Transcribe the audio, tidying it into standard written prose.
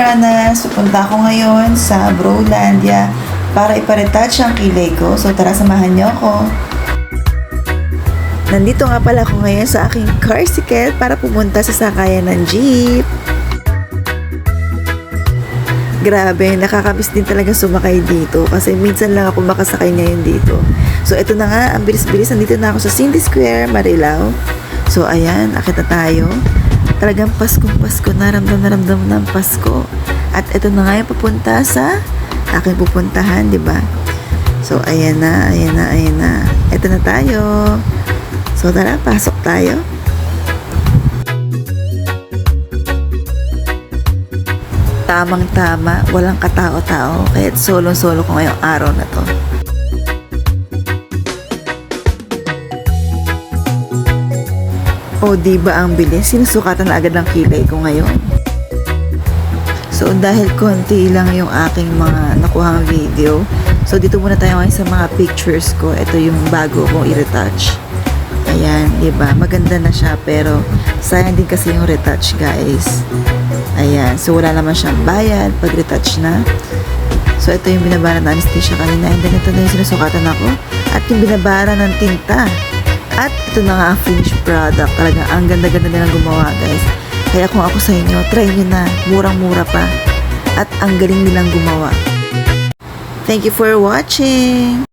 Kabranas, pupunta ako ngayon sa Brolandia para iparetouch ang kilay ko. So tara, samahan niyo ako. Nandito nga pala ako ngayon sa aking car ticket para pumunta sa sakayan ng jeep. Grabe, nakakamiss din talaga sumakay dito kasi minsan lang ako makasakay ngayon dito. So ito na nga, ang bilis-bilis, nandito na ako sa Cindy Square, Marilao. So ayan, akit na tayo. Talagang Pasko, naramdam ng Pasko. At ito na nga yung papunta sa aking pupuntahan, di ba? So ayan na. Ito na tayo. So tara, pasok tayo. Tamang-tama, walang katao-tao, kaya solo-solo ko ngayong araw na to. O diba ang bilis, sinusukatan na agad ng kilay ko ngayon. So dahil konti lang yung aking mga nakuhang video, so dito muna tayo ngayon sa mga pictures ko. Ito yung bago kong i-retouch. Ayan, diba? Maganda na siya, pero sayang din kasi yung retouch, guys. Ayan, so wala naman siyang bayad pag retouch na. So ito yung binabara na anesthesia kanina, and then ito na yung sinusukatan ako, at yung binabara ng tinta. At ito na nga ang finished product. Talaga ang ganda-ganda nilang gumawa, guys. Kaya kung ako sa inyo, try nyo na. Murang-mura pa. At ang galing nilang gumawa. Thank you for watching!